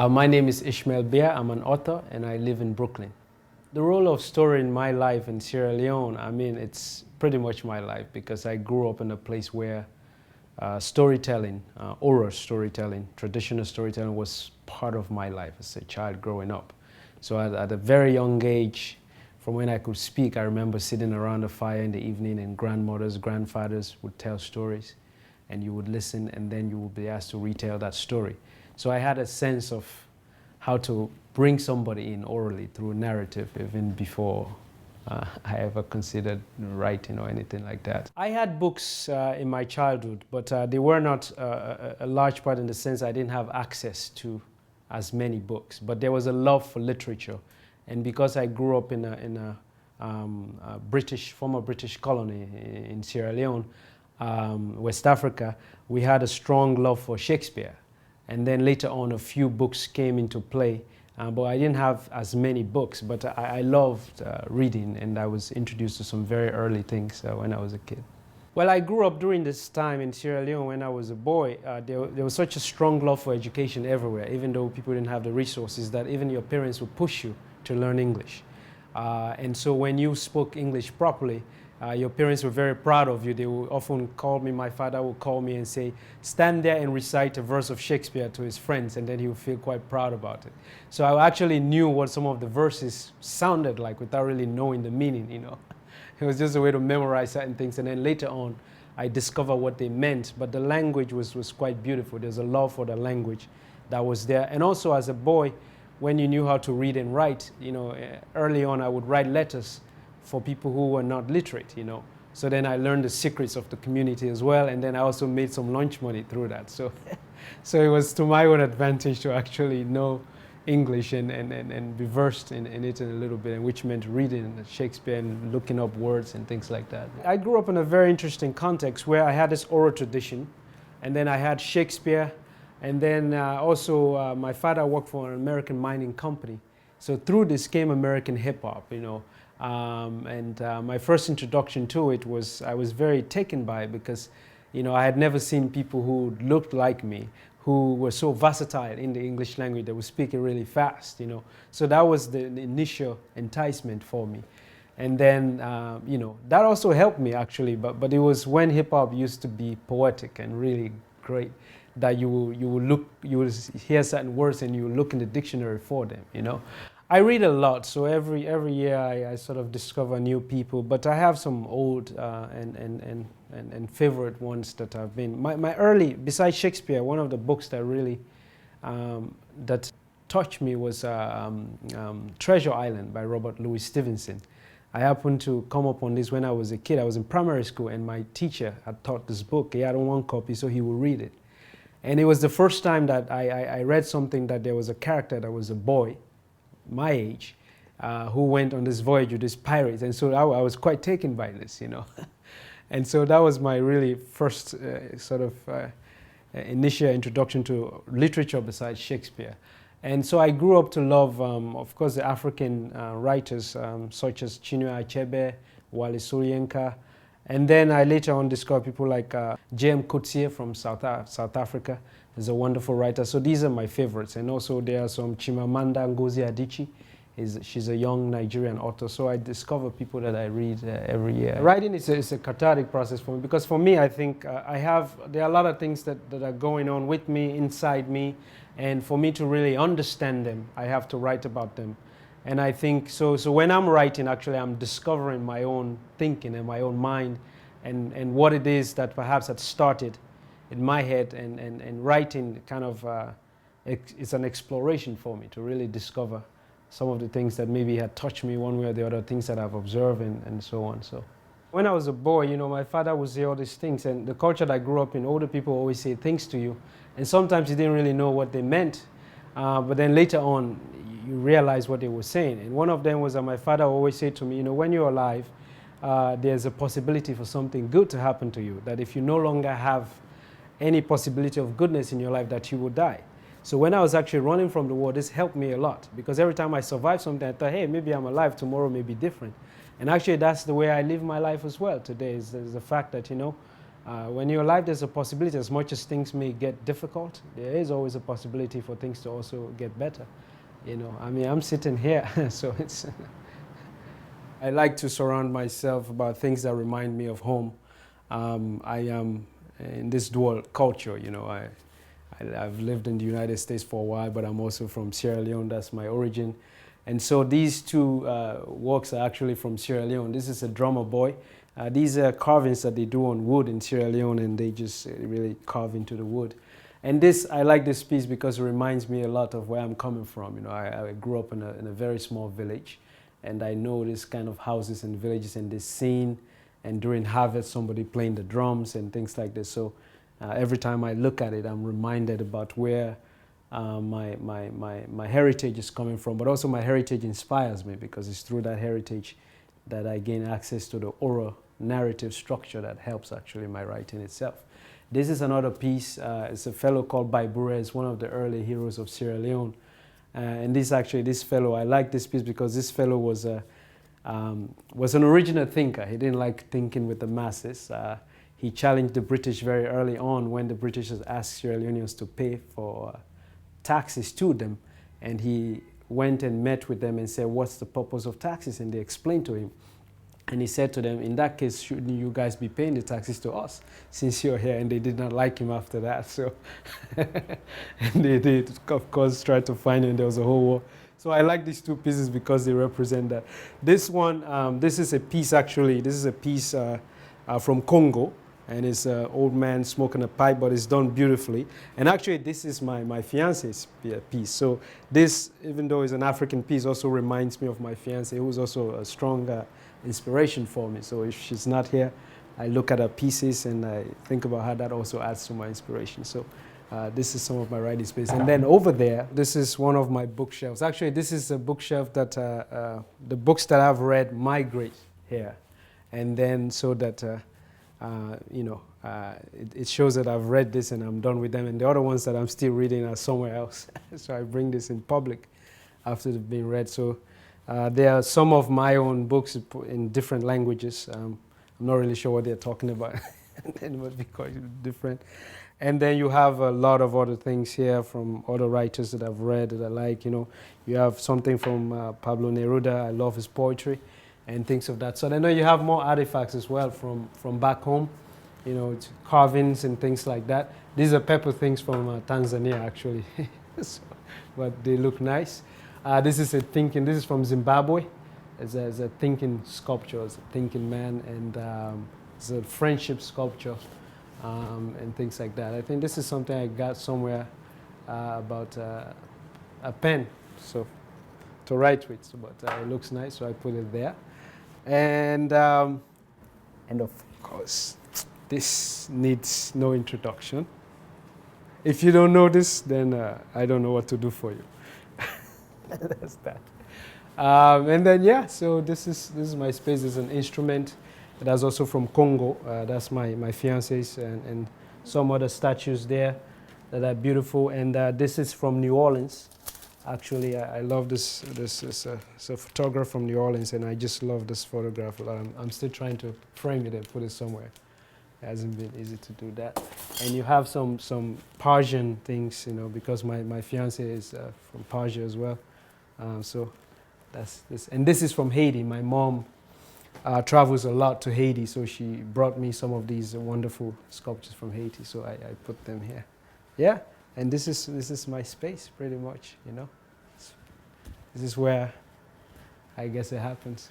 My name is Ishmael Beah. I'm an author and I live in Brooklyn. The role of story in my life in Sierra Leone, I mean, it's pretty much my life because I grew up in a place where storytelling, oral storytelling, traditional storytelling was part of my life as a child growing up. So at a very young age, from when I could speak, I remember sitting around a fire in the evening and grandmothers, grandfathers would tell stories and you would listen and then you would be asked to retell that story. So I had a sense of how to bring somebody in orally through narrative even before I ever considered writing or anything like that. I had books in my childhood, but they were not a large part in the sense I didn't have access to as many books. But there was a love for literature. And because I grew up in a former British colony in Sierra Leone, West Africa, we had a strong love for Shakespeare. And then later on, a few books came into play. But I didn't have as many books, but I loved reading, and I was introduced to some very early things when I was a kid. Well, I grew up during this time in Sierra Leone when I was a boy. There was such a strong love for education everywhere, even though people didn't have the resources, that even your parents would push you to learn English. And so when you spoke English properly, your parents were very proud of you. They would often call me, my father would call me and say, stand there and recite a verse of Shakespeare to his friends, and then he would feel quite proud about it. So I actually knew what some of the verses sounded like without really knowing the meaning, you know. It was just a way to memorize certain things, and then later on, I discovered what they meant, but the language was quite beautiful. There's a love for the language that was there. And also as a boy, when you knew how to read and write, you know, early on I would write letters for people who were not literate, you know. So then I learned the secrets of the community as well, and then I also made some lunch money through that. So, so it was to my own advantage to actually know English and be versed in it a little bit, and which meant reading Shakespeare and looking up words and things like that. I grew up in a very interesting context where I had this oral tradition, and then I had Shakespeare, and then also my father worked for an American mining company. So through this came American hip hop, you know. My first introduction to it was, I was very taken by it because, you know, I had never seen people who looked like me, who were so versatile in the English language, that were speaking really fast, you know. So that was the initial enticement for me. And then, you know, that also helped me actually, but it was when hip hop used to be poetic and really great that you will hear certain words and you will look in the dictionary for them, you know. I read a lot, so every year I sort of discover new people, but I have some old and favorite ones that have been. My early, besides Shakespeare, one of the books that really that touched me was Treasure Island by Robert Louis Stevenson. I happened to come upon this when I was a kid. I was in primary school and my teacher had taught this book. He had one copy, so he would read it. And it was the first time that I read something that there was a character that was a boy, my age, who went on this voyage with these pirates, and so I was quite taken by this, you know. And so that was my really first sort of initial introduction to literature besides Shakespeare. And so I grew up to love, of course, the African writers such as Chinua Achebe, Wale Soyinka, and then I later on discovered people like J.M. Coetzee from South Africa. He's a wonderful writer. So these are my favorites. And also there are some Chimamanda Ngozi Adichie. She's a young Nigerian author. So I discover people that I read every year. Writing is a cathartic process for me because for me, I think there are a lot of things that are going on with me, inside me. And for me to really understand them, I have to write about them. And I think, so when I'm writing, actually, I'm discovering my own thinking and my own mind and what it is that perhaps had started in my head, and writing kind of, it's an exploration for me to really discover some of the things that maybe had touched me one way or the other, things that I've observed and so on. So when I was a boy, you know, my father would say all these things, and the culture that I grew up in, older people always say things to you, and sometimes you didn't really know what they meant, but then later on, you realize what they were saying. And one of them was that my father always said to me, you know, when you're alive, there's a possibility for something good to happen to you, that if you no longer have any possibility of goodness in your life, that you will die. So when I was actually running from the war, this helped me a lot, because every time I survived something, I thought, hey, maybe I'm alive, tomorrow may be different. And actually that's the way I live my life as well today, is the fact that, you know, When you're alive, there's a possibility, as much as things may get difficult, there is always a possibility for things to also get better. You know, I mean, I'm sitting here, so it's, I like to surround myself about things that remind me of home. I am in this dual culture, you know, I've lived in the United States for a while, but I'm also from Sierra Leone, that's my origin. And so these two works are actually from Sierra Leone. This is a drummer boy. These are carvings that they do on wood in Sierra Leone, and they just really carve into the wood. And this, I like this piece because it reminds me a lot of where I'm coming from. You know, I grew up in a very small village, and I know this kind of houses and villages and this scene, and during harvest, somebody playing the drums and things like this. So every time I look at it, I'm reminded about where my heritage is coming from, but also my heritage inspires me because it's through that heritage that I gain access to the oral narrative structure that helps actually my writing itself. This is another piece. It's a fellow called Baibure. It's one of the early heroes of Sierra Leone. And this fellow, I like this piece because this fellow was an original thinker. He didn't like thinking with the masses. He challenged the British very early on when the Britishers asked Sierra Leoneans to pay for taxes to them. And he went and met with them and said, what's the purpose of taxes? And they explained to him. And he said to them, in that case, shouldn't you guys be paying the taxes to us since you're here? And they did not like him after that. So, and they did, of course, try to find him. There was a whole war. So I like these two pieces because they represent that. This one, this is a piece actually, this is a piece from Congo. And it's an old man smoking a pipe, but it's done beautifully. And actually, this is my fiance's piece. So this, even though it's an African piece, also reminds me of my fiance, who's also a strong inspiration for me. So if she's not here, I look at her pieces and I think about how that also adds to my inspiration. So this is some of my writing space. And then over there, this is one of my bookshelves. Actually, this is a bookshelf that the books that I've read migrate here. And then so that it shows that I've read this and I'm done with them, and the other ones that I'm still reading are somewhere else. So I bring this in public after they've been read. So there are some of my own books in different languages. I'm not really sure what they're talking about. It must be quite different. And then you have a lot of other things here from other writers that I've read that I like. You know, you have something from Pablo Neruda. I love his poetry and things of that. So I know you have more artifacts as well from back home, you know, carvings and things like that. These are pepper things from Tanzania, actually, so, but they look nice. This is this is from Zimbabwe. It's a thinking sculpture, it's a thinking man, and it's a friendship sculpture and things like that. I think this is something I got somewhere about a pen, so to write with, so, but it looks nice, so I put it there. And of course, this needs no introduction. If you don't know this, then I don't know what to do for you. That's that. And then yeah, so this is my space. It's an instrument that's also from Congo. That's my fiance's, and some other statues there that are beautiful. And this is from New Orleans. Actually, I love this. This is a photograph from New Orleans, and I just love this photograph. I'm still trying to frame it and put it somewhere. It hasn't been easy to do that. And you have some Persian things, you know, because my fiance is from Persia as well. So that's this. And this is from Haiti. My mom travels a lot to Haiti, so she brought me some of these wonderful sculptures from Haiti. So I put them here. Yeah. And this is my space, pretty much, you know. This is where I guess it happens.